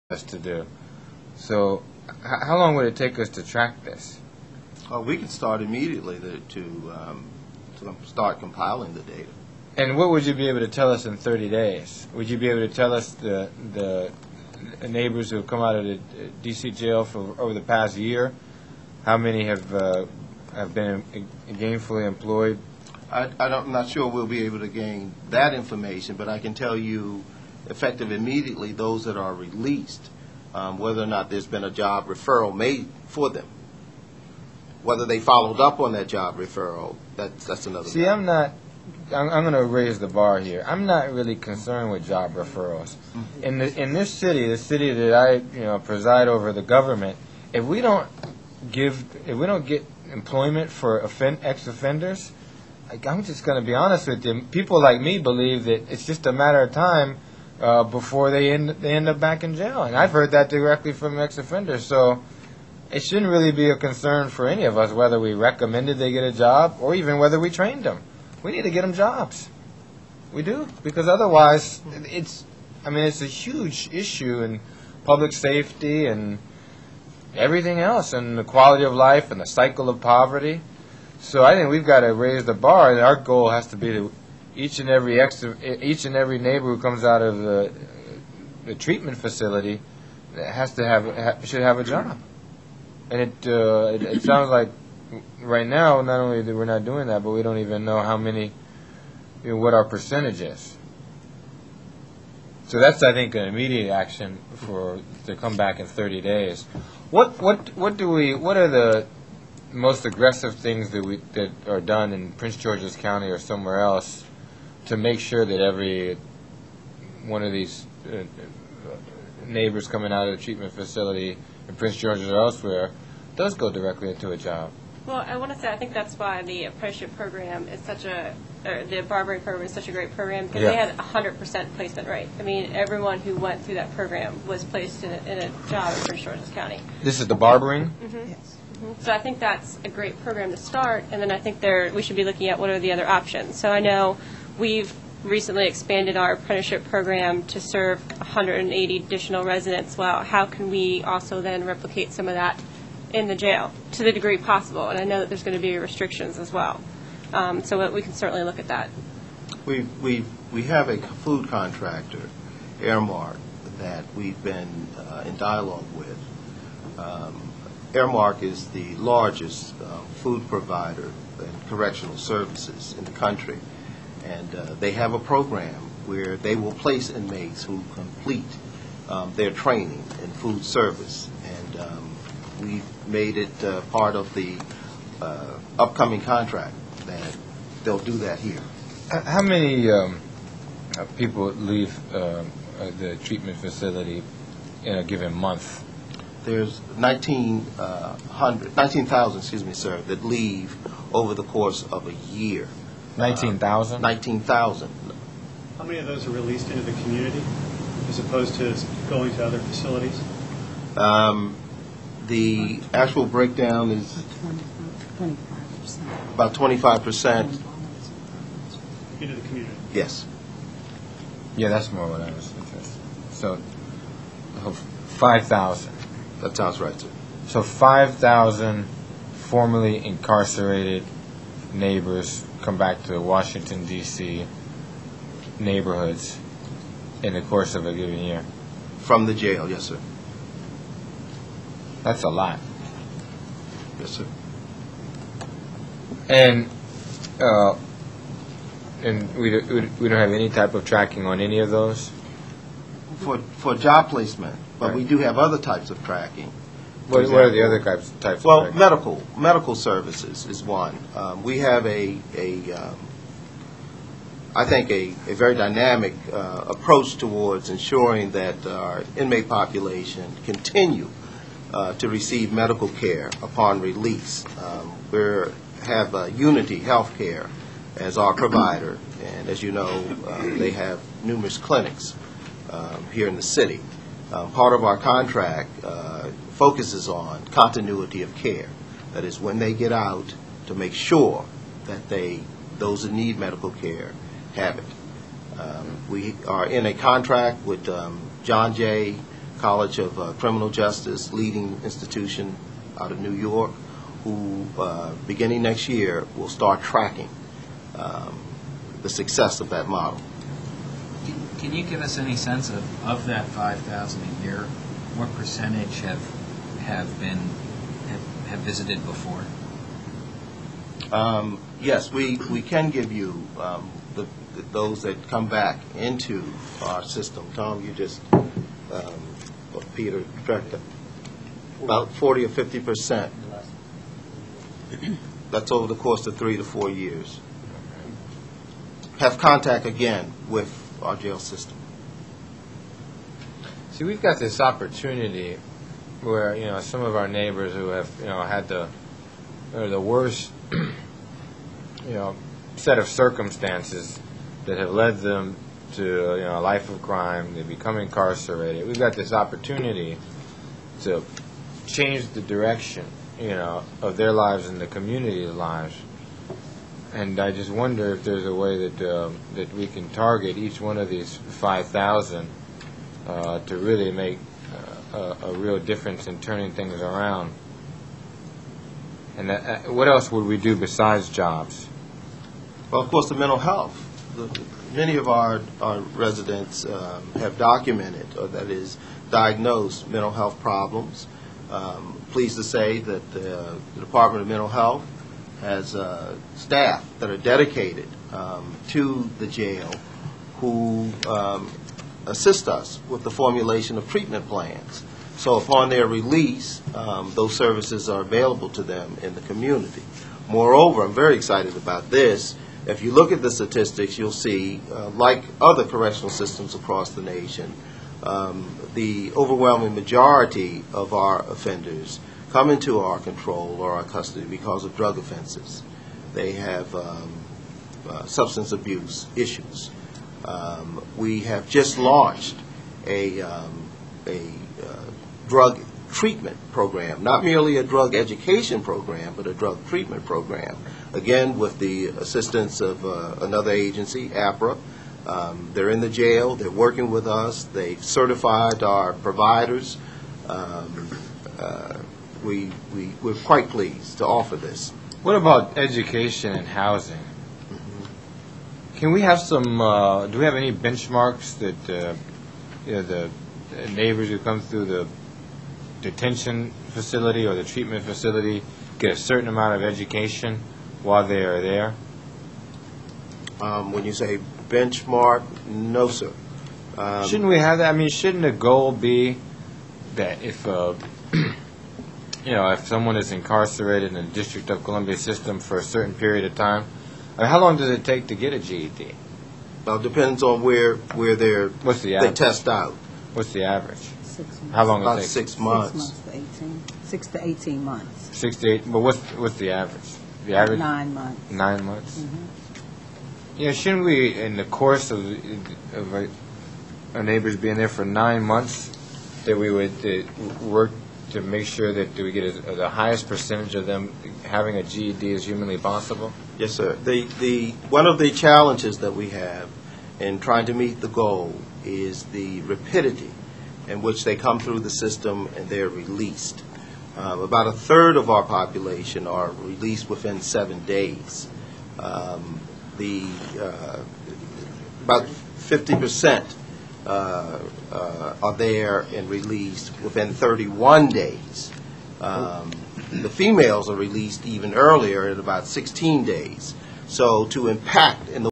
us to do. So, how long would it take us to track this? We can start immediately to start compiling the data. And what would you be able to tell us in 30 days? Would you be able to tell us the neighbors who have come out of the D.C. jail for over the past year? How many have been gainfully employed? I'm not sure we'll be able to gain that information, but I can tell you, effective immediately, those that are released, whether or not there's been a job referral made for them. Whether they followed up on that job referral, that's another See, matter. I'm going to raise the bar here. I'm not really concerned with job referrals. In this city, the city that I preside over, the government, if we don't get employment for ex-offenders, I'm just going to be honest with you. People like me believe that it's just a matter of time before they end up back in jail, and I've heard that directly from ex-offenders. So it shouldn't really be a concern for any of us whether we recommended they get a job or even whether we trained them. We need to get them jobs. We do, because otherwise it's a huge issue in public safety and everything else, and the quality of life and the cycle of poverty. So I think we've got to raise the bar, and our goal has to be to each and every neighbor who comes out of the treatment facility should have a job. And it sounds like right now, not only that we're not doing that, but we don't even know how many, what our percentage is. So that's, I think, an immediate action to come back in 30 days. What are the most aggressive things that are done in Prince George's County or somewhere else to make sure that every one of these neighbors coming out of the treatment facility in Prince George's or elsewhere does go directly into a job? Well, I want to say I think that's why the apprenticeship program is the barbering program is such a great program, because they had 100% placement rate. I mean, everyone who went through that program was placed in a job in Prince George's County. This is the barbering? Mm-hmm. Yes. Mm-hmm. So I think that's a great program to start, and then I think we should be looking at what are the other options. So I know we've recently expanded our apprenticeship program to serve 180 additional residents. Well, how can we also then replicate some of that in the jail to the degree possible? And I know that there's going to be restrictions as well. So we can certainly look at that. We have a food contractor, Airmark, that we've been in dialogue with. Airmark is the largest food provider and correctional services in the country, and they have a program where they will place inmates who complete their training in food service, and we've made it part of the upcoming contract that they'll do that here. How many people leave the treatment facility in a given month? There's 19,000, excuse me, sir, that leave over the course of a year. 19,000? 19,000. How many of those are released into the community as opposed to going to other facilities? The actual breakdown is about 25%. Into the community? Yes. Yeah, that's more what I was interested in. So, 5,000. That sounds right, sir. So 5,000 formerly incarcerated neighbors come back to Washington, D.C. neighborhoods in the course of a given year. From the jail, yes, sir. That's a lot. Yes, sir. And we don't have any type of tracking on any of those? For job placement, but right. We do have other types of tracking. What are the other types of tracking? Well, medical services is one. We have I think a very dynamic approach towards ensuring that our inmate population continue to receive medical care upon release. We have Unity Healthcare as our provider, and as you know, they have numerous clinics here in the city. Part of our contract focuses on continuity of care. That is, when they get out, to make sure that those that need medical care have it. We are in a contract with John Jay College of Criminal Justice, leading institution out of New York, who, beginning next year, will start tracking the success of that model. Can you give us any sense of that 5,000 a year, what percentage have visited before? Yes, we can give you those that come back into our system. Tom, you just, Peter, director, about 40 or 50%. That's over the course of 3 to 4 years. Have contact again with our jail system. See, we've got this opportunity where, some of our neighbors who have, had the worst, set of circumstances that have led them to, a life of crime. They become incarcerated. We've got this opportunity to change the direction, of their lives and the community's lives. And I just wonder if there's a way that we can target each one of these 5,000 to really make a real difference in turning things around. And what else would we do besides jobs? Well, of course, the mental health. Many of our residents have documented, or that is, diagnosed mental health problems. Pleased to say that the Department of Mental Health has staff that are dedicated to the jail who assist us with the formulation of treatment plans. So upon their release, those services are available to them in the community. Moreover, I'm very excited about this. If you look at the statistics, you'll see, like other correctional systems across the nation, the overwhelming majority of our offenders come into our control or our custody because of drug offenses. They have substance abuse issues. We have just launched a drug treatment program, not merely a drug education program, but a drug treatment program, again with the assistance of another agency, APRA. They're in the jail, they're working with us, they've certified our providers. We're quite pleased to offer this. What about education and housing? Can we have some, do we have any benchmarks that, the neighbors who come through the detention facility or the treatment facility get a certain amount of education while they are there? When you say benchmark, no, sir. Shouldn't we have that? I mean, shouldn't the goal be that if, if someone is incarcerated in the District of Columbia system for a certain period of time, how long does it take to get a GED? Well, it depends on where they're What's the they average? test out. What's the average? 6 months. How long About it takes? 6 months. 6 to 18 months. 6 to 8. But what's the average? The average? 9 months. 9 months. Yeah, shouldn't we, in the course of our neighbors being there for 9 months, that we would work to make sure that we get the highest percentage of them having a GED as humanly possible? Yes, sir. One of the challenges that we have in trying to meet the goal is the rapidity in which they come through the system and they're released. About a third of our population are released within 7 days. About 50% are there and released within 31 days. The females are released even earlier at about 16 days. So to impact in the